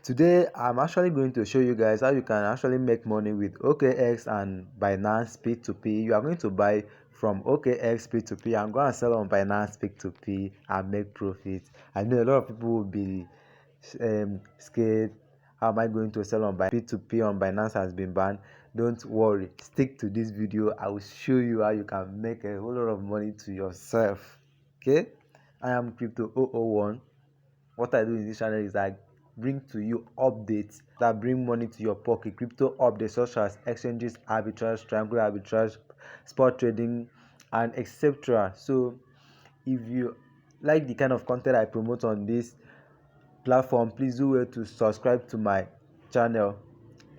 Today I'm actually going to show you guys how you can actually make money with OKX and Binance P2P. You are going to buy from OKX P2P and go and sell on Binance P2P and make profit. I know a lot of people will be scared. How am I going to sell on P2P on Binance has been banned? Don't worry, stick to this video. I will show you how you can make a whole lot of money to yourself. Okay, I am Crypto 001. What I do in this channel is I bring to you updates that bring money to your pocket, crypto updates such as exchanges, arbitrage, triangle arbitrage, spot trading, and etc. So if you like the kind of content I promote on this platform, please do well to subscribe to my channel,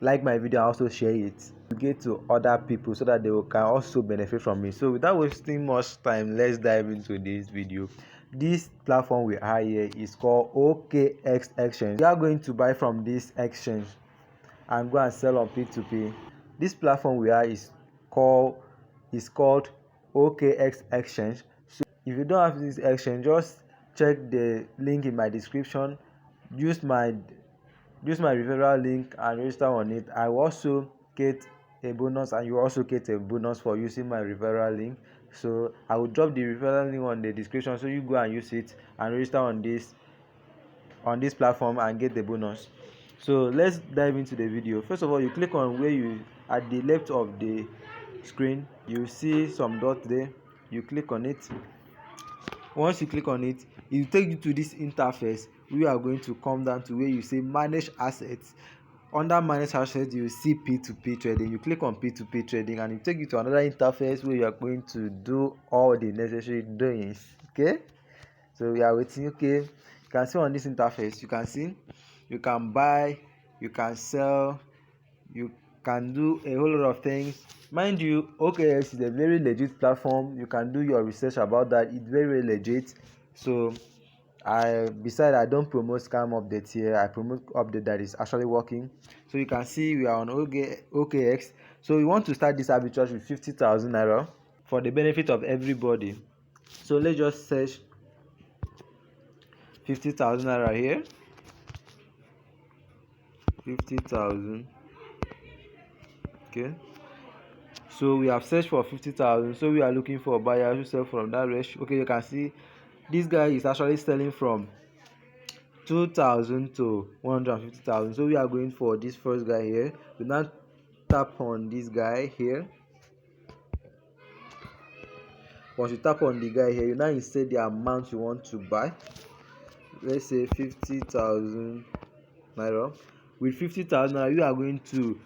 like my video, and also share it to get to other people so that they can also benefit from it. So without wasting much time, let's dive into this video. This platform we are here is called OKX exchange. We are going to buy from this exchange and go and sell on P2P. This platform we are is called OKX exchange. So if you don't have this exchange, just check the link in my description. Use my referral link and register on it. I will also get a bonus, and you also get a bonus for using my referral link. So I will drop the referral link on the description, so you go and use it and register on this platform and get the bonus. So let's dive into the video. First of all, you click on where you at the left of the screen, you see some dots there. You click on it. Once you click on it, it will take you to this interface. We are going to come down to where you say manage assets. Under manage assets, you see P2P trading. You click on P2P trading and it will take you to another interface where you are going to do all the necessary doings. Okay, so we are waiting. Okay, you can see on this interface, you can see you can buy, you can sell, you can do a whole lot of things. Mind you, OKX is a very legit platform. You can do your research about that. It's very legit. So I don't promote scam updates here. I promote update that is actually working. So you can see we are on OKX. So we want to start this arbitrage with 50,000 naira for the benefit of everybody. So let's just search 50,000 naira here. 50,000. Okay, so we have searched for 50,000. So we are looking for buyers who sell from that range. Okay, you can see this guy is actually selling from 2,000 to 150,000. So we are going for this first guy here. We now tap on this guy here. Once you tap on the guy here, you now insert the amount you want to buy. Let's say 50,000 naira. With 50,000 naira, you are going to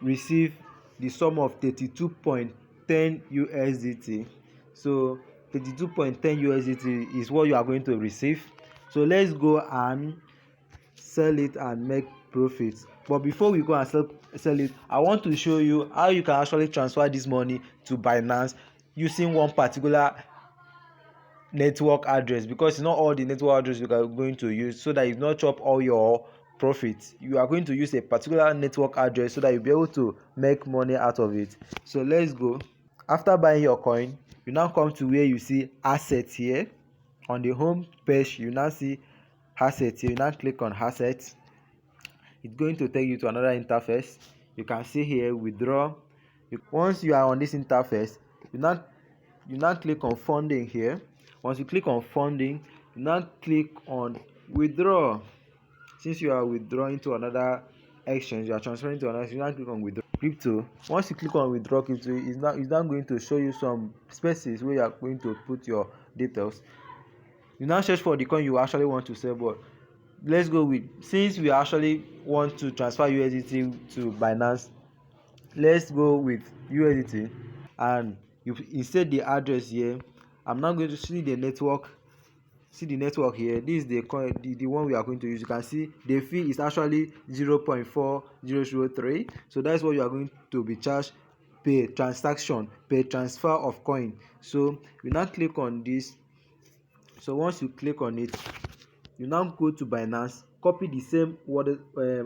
receive the sum of 32.10 USDT. So 32.10 USDT is what you are going to receive. So let's go and sell it and make profits. But before we go and sell it, I want to show you how you can actually transfer this money to Binance using one particular network address, because it's not all the network address you are going to use, so that you not chop all your profits. You are going to use a particular network address so that you'll be able to make money out of it. So let's go. After buying your coin, you now come to where you see assets here. On the home page, you now see assets here. You now click on assets. It's going to take you to another interface. You can see here withdraw. Once you are on this interface, you now click on funding here. Once you click on funding, you now click on withdraw. Since you are withdrawing to another exchange, you are transferring to another, you now click on withdraw crypto. Once you click on withdraw crypto, it's now going to show you some spaces where you are going to put your details. You now search for the coin you actually want to sell. But let's go with, since we actually want to transfer USDT to Binance, let's go with USDT, and you insert the address here. I'm now going to see the network here. This is the coin, the one we are going to use. You can see the fee is actually 0.4003. so that's what you are going to be charged per transaction, per transfer of coin. So we now click on this. So once you click on it, you now go to Binance, copy the same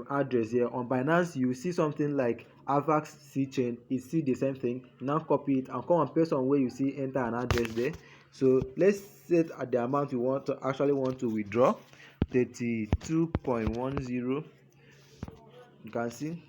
address here. On Binance, you see something like avax c chain. You see the same thing. You now copy it and come and paste on where you see enter an address there. So let's set at the amount you want to withdraw. 32.10. You can see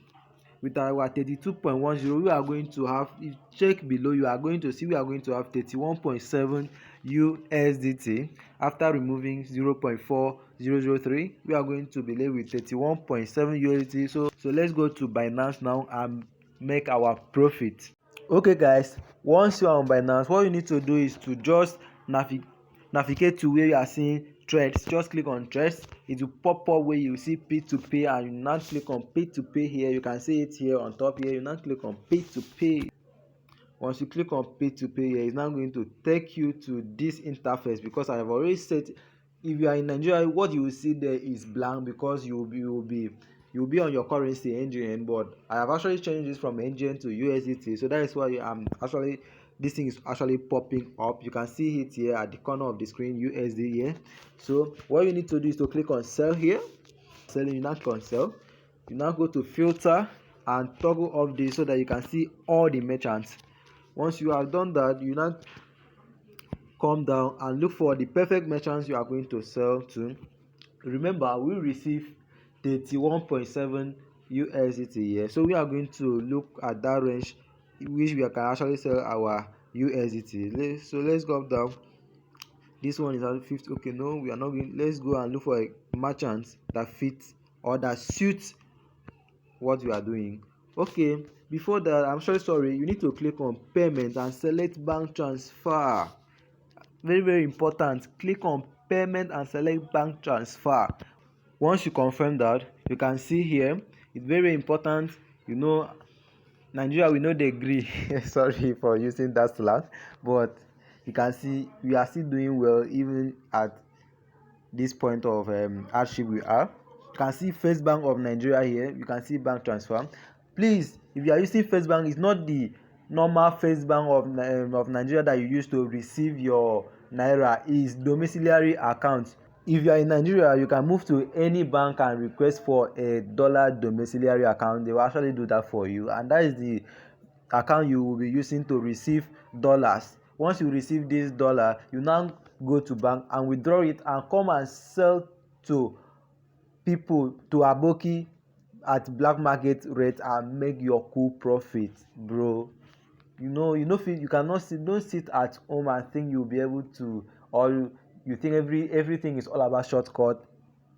with our 32.10, we are going to have, if you check below, you are going to see we are going to have 31.7 USDT. After removing 0.4003, we are going to be left with 31.7 USDT. So let's go to Binance now and make our profit. Okay guys, once you are on Binance, what you need to do is to just navigate to where you are seeing threads. Just click on threads. It will pop up where you see p2p, and you now click on p2p here. You can see it here on top here. You now click on p2p. Once you click on p2p here, it's now going to take you to this interface, because I have already set, if you are in Nigeria, what you will see there is blank, because you will be on your currency NGN, but I have actually changed this from NGN to USDT, so that is why this thing is actually popping up. You can see it here at the corner of the screen, USD here. So what you need to do is to click on sell here. Selling, you now click on sell. You now go to filter and toggle off this so that you can see all the merchants. Once you have done that, you now come down and look for the perfect merchants you are going to sell to. Remember, we receive 31.7 USDT here, so we are going to look at that range which we can actually sell our USDT. So let's go down. This one is at 50. Okay, no, we are not going. Let's go and look for a merchant that fits or that suits what we are doing. Okay, before that, I'm sorry, you need to click on payment and select bank transfer. Very important. Click on payment and select bank transfer. Once you confirm that, you can see here, it's very important. You know, Nigeria, we know they agree. Sorry for using that slang, but you can see we are still doing well even at this point of hardship we are. You can see First Bank of Nigeria here. You can see bank transfer. Please, if you are using First Bank, it's not the normal First Bank of Nigeria that you use to receive your naira. Is domiciliary account. If you are in Nigeria, you can move to any bank and request for a dollar domiciliary account. They will actually do that for you, and that is the account you will be using to receive dollars. Once you receive this dollar, you now go to bank and withdraw it and come and sell to people, to aboki at black market rate, and make your cool profit, bro. You cannot sit, don't sit at home and think you'll be able to, or you think everything is all about shortcut.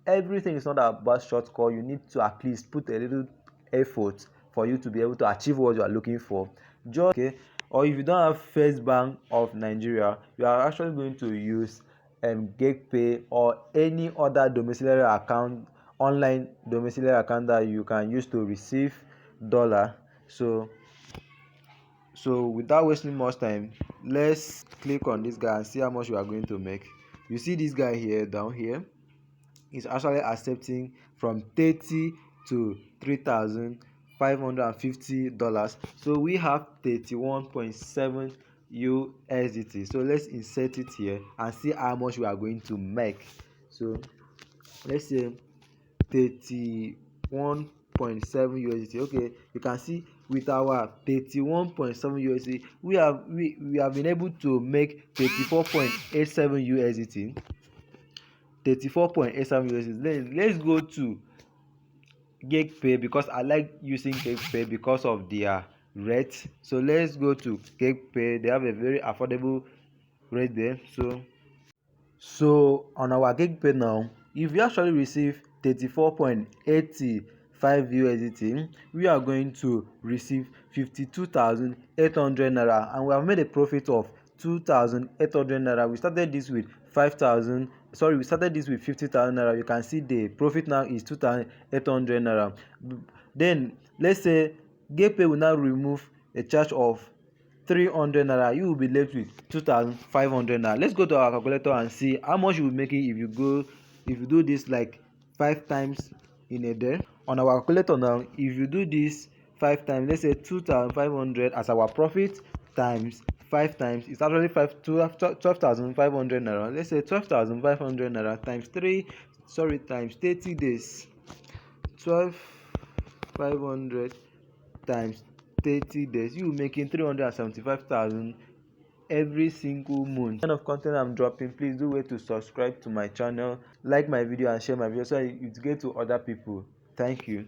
Everything is not about shortcut. You need to at least put a little effort for you to be able to achieve what you are looking for. Just okay. Or if you don't have First Bank of Nigeria, you are actually going to use GatePay or any other domiciliary account, online domiciliary account that you can use to receive dollar. So without wasting much time, let's click on this guy and see how much we are going to make. You see this guy here down here is actually accepting from 30 to $3,550. So we have 31.7 USDT. So let's insert it here and see how much we are going to make. So let's say 31.7 USDT. Okay, you can see with our 31.7 USDT, we have been able to make 34.87 USDT. 34.87 USDT. Then let's go to GatePay, because I like using GatePay because of their rate. So let's go to GatePay. They have a very affordable rate there. So on our GatePay now, if we actually receive 34.85 USDT, we are going to receive 52,800 naira, and we have made a profit of 2,800 naira. We started this with 50,000 naira. You can see the profit now is 2,800 naira. Then let's say GatePay will now remove a charge of 300 naira. You will be left with 2,500 naira. Let's go to our calculator and see how much you will make it if you do this like 5 times in a day. On our calculator now, if you do this 5 times, let's say 2,500 as our profit times 5 times, it's actually 12,500 naira. Let's say 12,500 naira times times 30 days. 12,500 times 30 days, you making 375,000 every single month. Kind of content I'm dropping, please do wait to subscribe to my channel, like my video and share my video so it get to other people. Thank you.